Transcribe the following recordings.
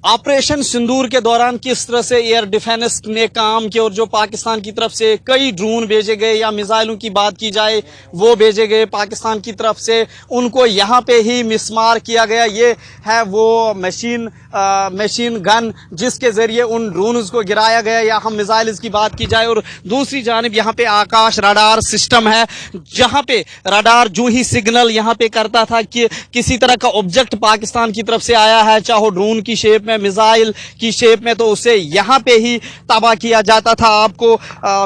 Operation सिंदूर के दौरान किस तरह से एयर डिफेंस ने काम किया और जो पाकिस्तान की तरफ से कई ड्रोन भेजे गए या मिसाइलों की बात की जाए वो भेजे गए पाकिस्तान की तरफ से, उनको यहाँ पे ही मिसमार किया गया। ये है वो मशीन गन जिसके जरिए उन ड्रोन्स को गिराया गया, या हम मिसाइल्स की बात की जाए। और दूसरी जानिब यहाँ पे आकाश रडार सिस्टम है, जहाँ पे रडार जो ही सिग्नल यहाँ पे करता था कि किसी तरह का ऑब्जेक्ट पाकिस्तान की तरफ से आया है, चाहे ड्रोन की शेप में, मिसाइल की शेप में, तो उसे यहाँ पे ही तबाह किया जाता था। आपको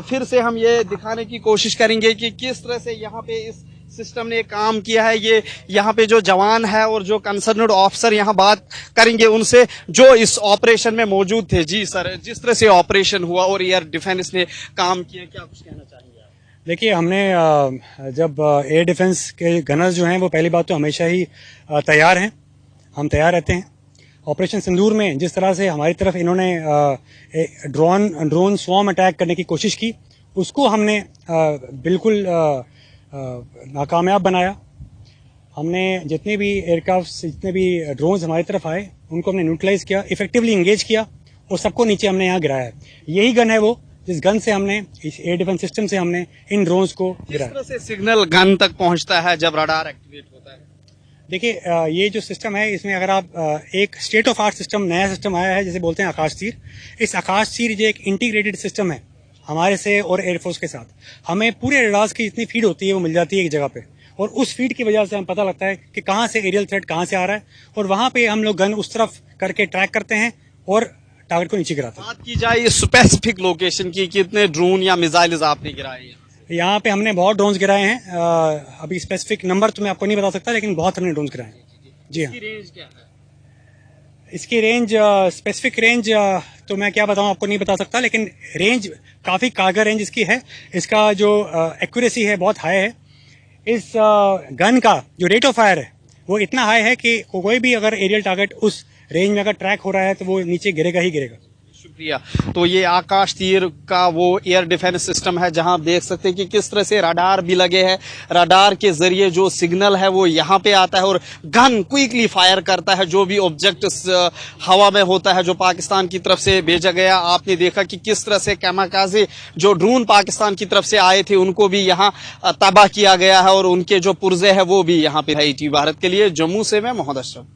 फिर से हम ये दिखाने की कोशिश करेंगे कि किस तरह से यहाँ पे इस सिस्टम ने काम किया है। ये यहाँ पे जो जवान है और जो कंसर्न्ड ऑफिसर यहाँ बात करेंगे उनसे जो इस ऑपरेशन में मौजूद थे। जी सर, जिस तरह से ऑपरेशन हुआ और एयर डिफेंस ने काम किया, क्या कुछ कहना चाहेंगे आप? देखिए, हमने जब एयर डिफेंस के गनर्स जो हैं वो पहली बात तो हमेशा ही तैयार हैं, हम तैयार रहते हैं। ऑपरेशन सिंदूर में जिस तरह से हमारी तरफ इन्होंने ड्रोन स्वॉर्म अटैक करने की कोशिश की, उसको हमने बिल्कुल नाकामयाब बनाया। हमने जितने भी एयरक्राफ्ट, जितने भी ड्रोन्स हमारी तरफ आए उनको हमने न्यूट्रलाइज किया, इफेक्टिवली इंगेज किया और सबको नीचे हमने यहाँ गिराया। यही गन है वो जिस गन से हमने, इस एयर डिफेंस सिस्टम से हमने इन ड्रोन्स को गिराया। किस तरह से सिग्नल गन तक पहुंचता है जब रडार एक्टिवेट होता है? देखिए, ये जो सिस्टम है इसमें अगर आप एक स्टेट ऑफ आर्ट सिस्टम, नया सिस्टम आया है जिसे बोलते हैं आकाश तीर। इस आकाश तीर जो एक इंटीग्रेटेड सिस्टम है हमारे से और एयरफोर्स के साथ, हमें पूरे रडार्स की जितनी फीड होती है वो मिल जाती है एक जगह पे, और उस फीड की वजह से हमें पता लगता है कि कहाँ से एरियल थ्रेट कहाँ से आ रहा है, और वहाँ पे हम लोग गन उस तरफ करके ट्रैक करते हैं और टारगेट को नीचे गिराते हैं। बात की जाए स्पेसिफिक लोकेशन की, कितने ड्रोन या मिसाइल्स आपने गिराए? यहाँ पे हमने बहुत ड्रोन्स गिराए हैं। अभी स्पेसिफिक नंबर तो मैं आपको नहीं बता सकता, लेकिन बहुत हमने ड्रोन्स गिराए हैं। जी हाँ। रेंज क्या है? इसकी रेंज, स्पेसिफिक रेंज तो मैं क्या बताऊं, आपको नहीं बता सकता, लेकिन रेंज काफ़ी कारगर रेंज इसकी है। इसका जो एक्यूरेसी है बहुत हाई है। इस गन का जो रेट ऑफ फायर है वो इतना हाई है कि कोई भी अगर एरियल टारगेट उस रेंज में अगर ट्रैक हो रहा है तो वो नीचे गिरेगा ही गिरेगा। शुक्रिया। तो ये आकाश तीर का वो एयर डिफेंस सिस्टम है जहां आप देख सकते हैं कि किस तरह से रडार भी लगे हैं। रडार के जरिए जो सिग्नल है वो यहाँ पे आता है और गन क्विकली फायर करता है जो भी ऑब्जेक्ट हवा में होता है जो पाकिस्तान की तरफ से भेजा गया। आपने देखा कि किस तरह से कैमाकाज़े जो ड्रोन पाकिस्तान की तरफ से आए थे उनको भी यहाँ तबाह किया गया है और उनके जो पुर्जे है वो भी यहाँ पे है। भारत के लिए जम्मू से मैं मोहम्मद अशरफ।